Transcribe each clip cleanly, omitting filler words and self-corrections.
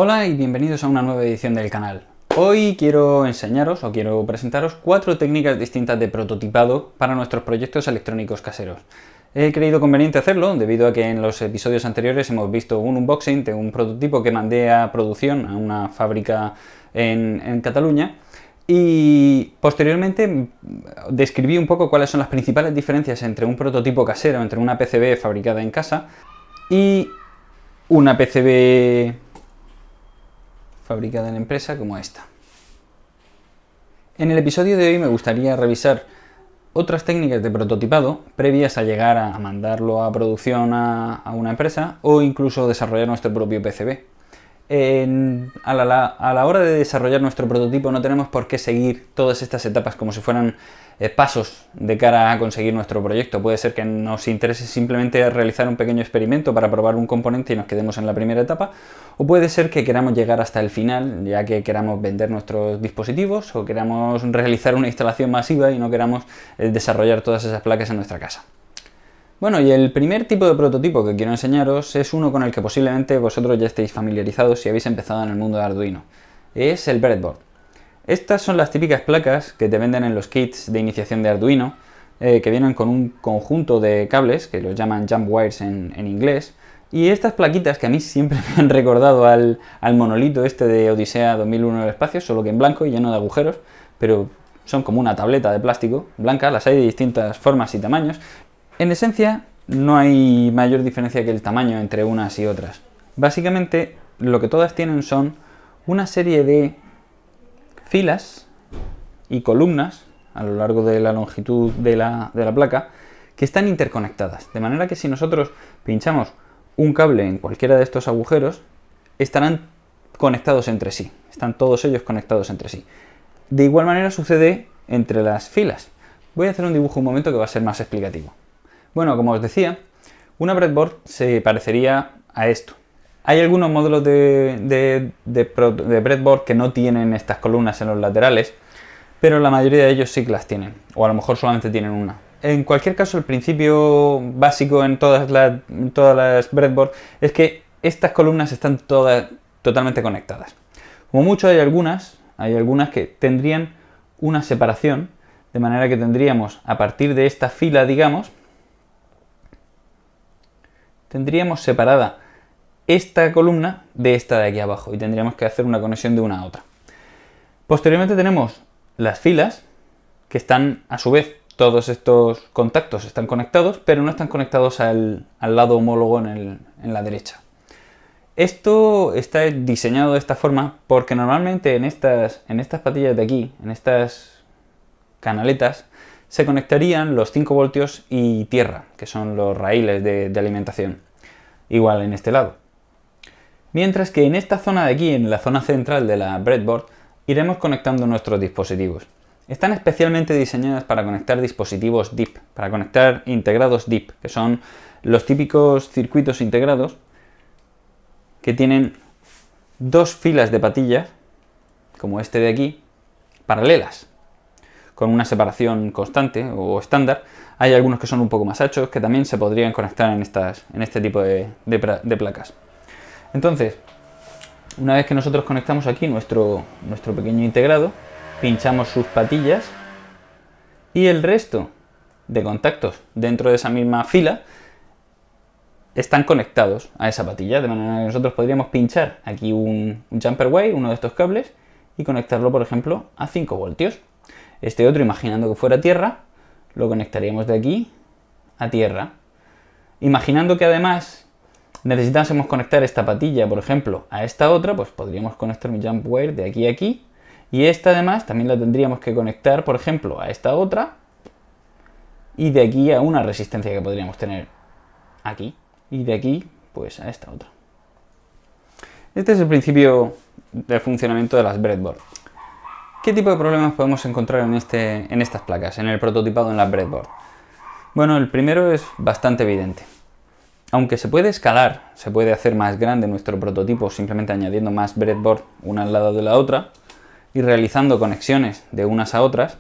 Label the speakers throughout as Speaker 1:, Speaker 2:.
Speaker 1: Hola y bienvenidos a una nueva edición del canal. Hoy quiero enseñaros o quiero presentaros 4 técnicas distintas de prototipado para nuestros proyectos electrónicos caseros. He creído conveniente hacerlo debido a que en los episodios anteriores hemos visto un unboxing de un prototipo que mandé a producción a una fábrica en Cataluña y posteriormente describí un poco cuáles son las principales diferencias entre un prototipo casero, entre una PCB fabricada en casa y una PCB fabricada en empresa como esta. En el episodio de hoy me gustaría revisar otras técnicas de prototipado previas a llegar a mandarlo a producción a una empresa o incluso desarrollar nuestro propio PCB. A la hora de desarrollar nuestro prototipo no tenemos por qué seguir todas estas etapas como si fueran pasos de cara a conseguir nuestro proyecto. Puede ser que nos interese simplemente realizar un pequeño experimento para probar un componente y nos quedemos en la primera etapa, o puede ser que queramos llegar hasta el final, ya que queramos vender nuestros dispositivos o queramos realizar una instalación masiva y no queramos desarrollar todas esas placas en nuestra casa. Bueno, y el primer tipo de prototipo que quiero enseñaros es uno con el que posiblemente vosotros ya estéis familiarizados si habéis empezado en el mundo de Arduino. Es el breadboard. Estas son las típicas placas que te venden en los kits de iniciación de Arduino, que vienen con un conjunto de cables, que los llaman jump wires en inglés, y estas plaquitas que a mí siempre me han recordado al monolito este de Odisea 2001 en el espacio, solo que en blanco y lleno de agujeros, pero son como una tableta de plástico blanca, las hay de distintas formas y tamaños. En esencia, no hay mayor diferencia que el tamaño entre unas y otras. Básicamente, lo que todas tienen son una serie de filas y columnas a lo largo de la longitud de la placa que están interconectadas. De manera que si nosotros pinchamos un cable en cualquiera de estos agujeros, estarán conectados entre sí. Están todos ellos conectados entre sí. De igual manera sucede entre las filas. Voy a hacer un dibujo un momento que va a ser más explicativo. Bueno, como os decía, una breadboard se parecería a esto. Hay algunos modelos de breadboard que no tienen estas columnas en los laterales, pero la mayoría de ellos sí que las tienen, o a lo mejor solamente tienen una. En cualquier caso, el principio básico en todas las breadboard es que estas columnas están todas totalmente conectadas. Como mucho hay algunas que tendrían una separación, de manera que tendríamos a partir de esta fila, digamos, tendríamos separada esta columna de esta de aquí abajo y tendríamos que hacer una conexión de una a otra. Posteriormente tenemos las filas que están, a su vez, todos estos contactos están conectados, pero no están conectados al lado homólogo en la derecha. Esto está diseñado de esta forma porque normalmente en estas patillas de aquí, en estas canaletas, se conectarían los 5 voltios y tierra, que son los raíles de alimentación. Igual en este lado. Mientras que en esta zona de aquí, en la zona central de la breadboard, iremos conectando nuestros dispositivos. Están especialmente diseñadas para conectar dispositivos DIP, para conectar integrados DIP, que son los típicos circuitos integrados que tienen dos filas de patillas, como este de aquí, paralelas, con una separación constante o estándar. Hay algunos que son un poco más anchos que también se podrían conectar en este tipo de placas. Entonces, una vez que nosotros conectamos aquí nuestro pequeño integrado, pinchamos sus patillas y el resto de contactos dentro de esa misma fila están conectados a esa patilla, de manera que nosotros podríamos pinchar aquí un jumper wire, uno de estos cables, y conectarlo, por ejemplo, a 5 voltios. Este otro, imaginando que fuera tierra, lo conectaríamos de aquí a tierra. Imaginando que además necesitásemos conectar esta patilla, por ejemplo, a esta otra, pues podríamos conectar un jump wire de aquí a aquí. Y esta además también la tendríamos que conectar, por ejemplo, a esta otra. Y de aquí a una resistencia que podríamos tener aquí. Y de aquí, pues a esta otra. Este es el principio de funcionamiento de las breadboard. ¿Qué tipo de problemas podemos encontrar en estas placas, en el prototipado en la breadboard? Bueno, el primero es bastante evidente. Aunque se puede escalar, se puede hacer más grande nuestro prototipo simplemente añadiendo más breadboard una al lado de la otra y realizando conexiones de unas a otras,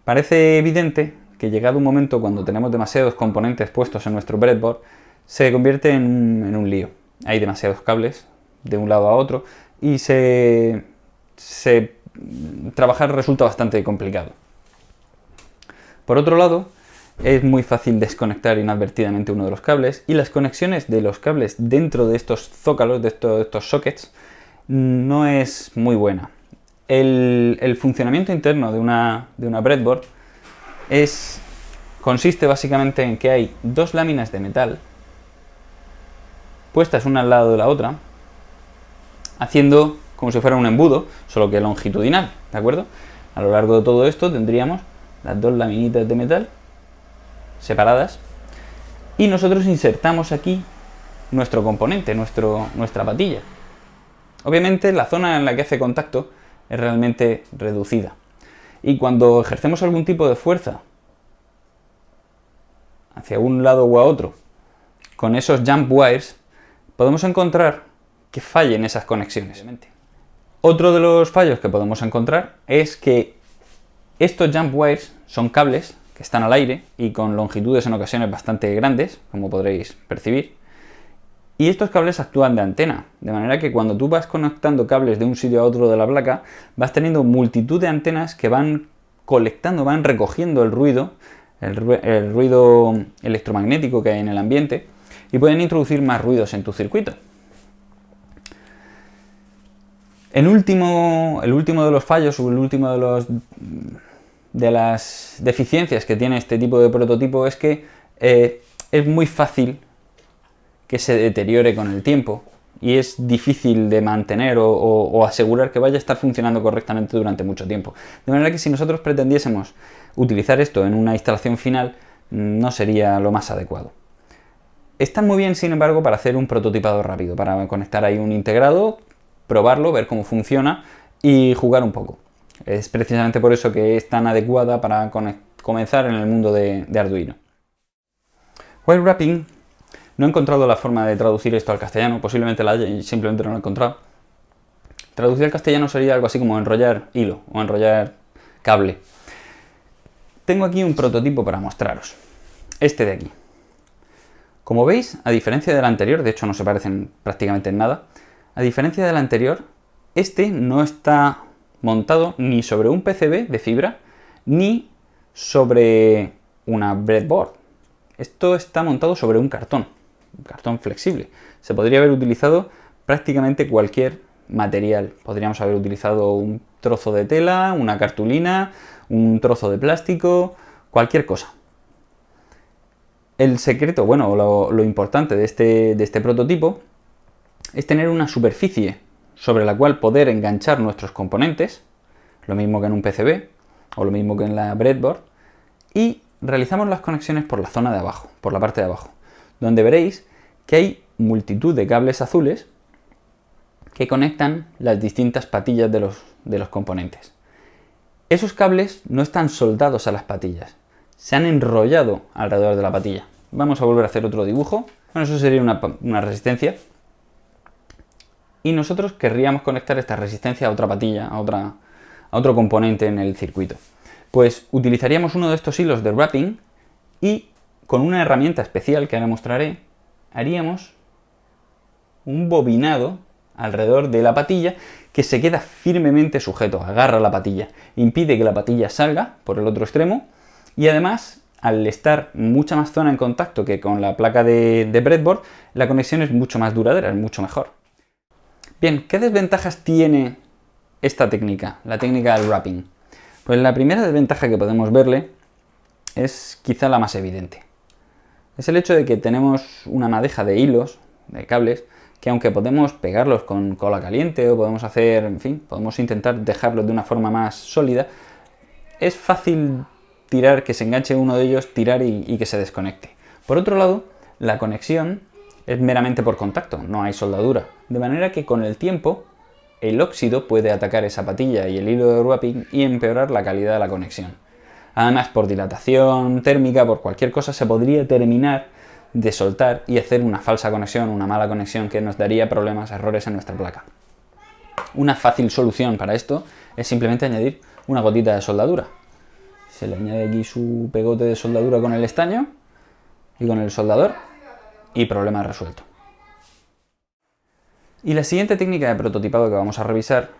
Speaker 1: parece evidente que llegado un momento cuando tenemos demasiados componentes puestos en nuestro breadboard, se convierte en un lío. Hay demasiados cables de un lado a otro y trabajar resulta bastante complicado. Por otro lado, es muy fácil desconectar inadvertidamente uno de los cables y las conexiones de los cables dentro de estos zócalos, de estos sockets, no es muy buena. El funcionamiento interno de una breadboard consiste básicamente en que hay dos láminas de metal puestas una al lado de la otra, haciendo como si fuera un embudo, solo que longitudinal, ¿de acuerdo? A lo largo de todo esto tendríamos las dos laminitas de metal separadas y nosotros insertamos aquí nuestro componente, nuestra patilla. Obviamente la zona en la que hace contacto es realmente reducida y cuando ejercemos algún tipo de fuerza hacia un lado o a otro con esos jump wires, podemos encontrar que fallen esas conexiones. Otro de los fallos que podemos encontrar es que estos jump wires son cables que están al aire y con longitudes en ocasiones bastante grandes, como podréis percibir, y estos cables actúan de antena, de manera que cuando tú vas conectando cables de un sitio a otro de la placa, vas teniendo multitud de antenas que van colectando, van recogiendo el ruido electromagnético que hay en el ambiente y pueden introducir más ruidos en tu circuito. El último de los fallos o el último de las deficiencias que tiene este tipo de prototipo es que es muy fácil que se deteriore con el tiempo y es difícil de mantener o asegurar que vaya a estar funcionando correctamente durante mucho tiempo. De manera que si nosotros pretendiésemos utilizar esto en una instalación final, no sería lo más adecuado. Está muy bien, sin embargo, para hacer un prototipado rápido, para conectar ahí un integrado, probarlo, ver cómo funciona y jugar un poco. Es precisamente por eso que es tan adecuada para comenzar en el mundo de Arduino. Wire wrapping, no he encontrado la forma de traducir esto al castellano, posiblemente la haya y simplemente no lo he encontrado. Traducir al castellano sería algo así como enrollar hilo o enrollar cable. Tengo aquí un prototipo para mostraros, este de aquí. Como veis, a diferencia del anterior, de hecho no se parecen prácticamente en nada, a diferencia del anterior, este no está montado ni sobre un PCB de fibra, ni sobre una breadboard. Esto está montado sobre un cartón flexible. Se podría haber utilizado prácticamente cualquier material. Podríamos haber utilizado un trozo de tela, una cartulina, un trozo de plástico, cualquier cosa. El secreto, bueno, lo importante de este prototipo es tener una superficie sobre la cual poder enganchar nuestros componentes, lo mismo que en un PCB o lo mismo que en la breadboard, y realizamos las conexiones por la zona de abajo, por la parte de abajo, donde veréis que hay multitud de cables azules que conectan las distintas patillas de los componentes. Esos cables no están soldados a las patillas, se han enrollado alrededor de la patilla. Vamos a volver a hacer otro dibujo. Bueno, eso sería una resistencia. Y nosotros querríamos conectar esta resistencia a otra patilla, a otro componente en el circuito. Pues utilizaríamos uno de estos hilos de wrapping y con una herramienta especial que ahora mostraré, haríamos un bobinado alrededor de la patilla que se queda firmemente sujeto, agarra la patilla, impide que la patilla salga por el otro extremo y además, al estar mucha más zona en contacto que con la placa de breadboard, la conexión es mucho más duradera, es mucho mejor. Bien, ¿qué desventajas tiene esta técnica, la técnica del wrapping? Pues la primera desventaja que podemos verle es quizá la más evidente. Es el hecho de que tenemos una madeja de hilos, de cables, que aunque podemos pegarlos con cola caliente o podemos hacer, en fin, podemos intentar dejarlos de una forma más sólida, es fácil tirar, que se enganche uno de ellos, tirar y que se desconecte. Por otro lado, la conexión es meramente por contacto, no hay soldadura, de manera que con el tiempo el óxido puede atacar esa patilla y el hilo de wrapping y empeorar la calidad de la conexión. Además, por dilatación térmica, por cualquier cosa, se podría terminar de soltar y hacer una falsa conexión, una mala conexión que nos daría problemas, errores en nuestra placa. Una fácil solución para esto es simplemente añadir una gotita de soldadura. Se le añade aquí su pegote de soldadura con el estaño y con el soldador y problema resuelto. Y la siguiente técnica de prototipado que vamos a revisar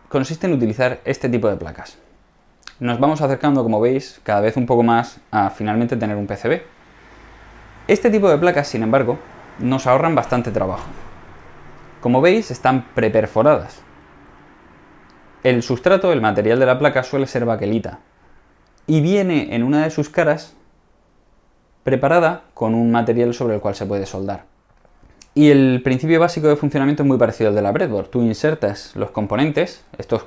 Speaker 1: consiste en utilizar este tipo de placas. Nos vamos acercando, como veis, cada vez un poco más a finalmente tener un PCB. Este tipo de placas, sin embargo, nos ahorran bastante trabajo. Como veis, están preperforadas. El sustrato, el material de la placa, suele ser baquelita y viene en una de sus caras preparada con un material sobre el cual se puede soldar. Y el principio básico de funcionamiento es muy parecido al de la breadboard. Tú insertas los componentes, estos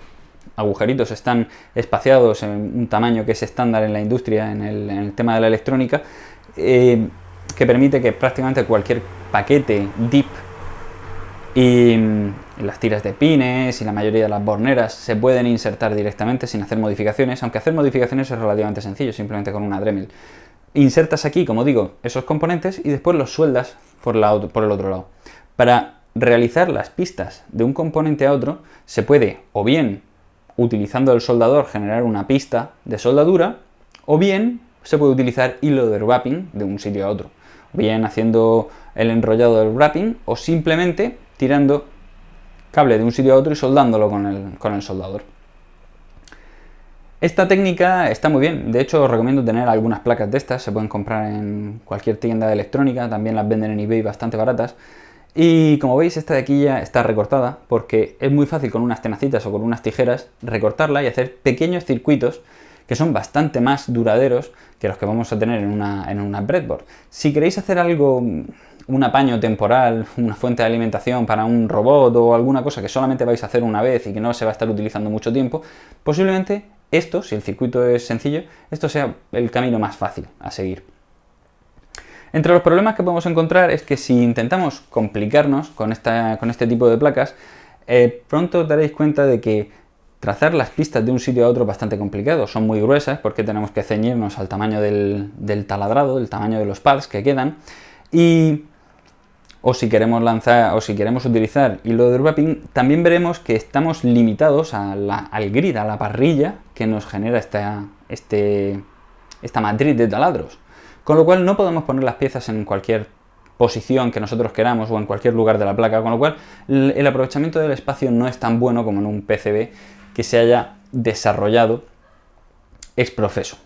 Speaker 1: agujeritos están espaciados en un tamaño que es estándar en la industria, en el tema de la electrónica, que permite que prácticamente cualquier paquete DIP y las tiras de pines y la mayoría de las borneras se pueden insertar directamente sin hacer modificaciones, aunque hacer modificaciones es relativamente sencillo, simplemente con una Dremel. Insertas aquí, como digo, esos componentes y después los sueldas por el otro lado. Para realizar las pistas de un componente a otro, se puede o bien utilizando el soldador generar una pista de soldadura, o bien se puede utilizar hilo de wrapping de un sitio a otro, o bien haciendo el enrollado del wrapping o simplemente tirando cable de un sitio a otro y soldándolo con el soldador. Esta técnica está muy bien, de hecho os recomiendo tener algunas placas de estas, se pueden comprar en cualquier tienda de electrónica, también las venden en eBay bastante baratas. Y como veis, esta de aquí ya está recortada porque es muy fácil con unas tenacitas o con unas tijeras recortarla y hacer pequeños circuitos que son bastante más duraderos que los que vamos a tener en una breadboard. Si queréis hacer algo, un apaño temporal, una fuente de alimentación para un robot o alguna cosa que solamente vais a hacer una vez y que no se va a estar utilizando mucho tiempo, posiblemente esto, si el circuito es sencillo, esto sea el camino más fácil a seguir. Entre los problemas que podemos encontrar es que si intentamos complicarnos con este tipo de placas, pronto os daréis cuenta de que trazar las pistas de un sitio a otro es bastante complicado. Son muy gruesas porque tenemos que ceñirnos al tamaño del taladrado, del tamaño de los pads que quedan. O si queremos utilizar hilo de wrapping, también veremos que estamos limitados al grid, a la parrilla que nos genera esta matriz de taladros. Con lo cual no podemos poner las piezas en cualquier posición que nosotros queramos o en cualquier lugar de la placa, con lo cual el aprovechamiento del espacio no es tan bueno como en un PCB que se haya desarrollado ex profeso.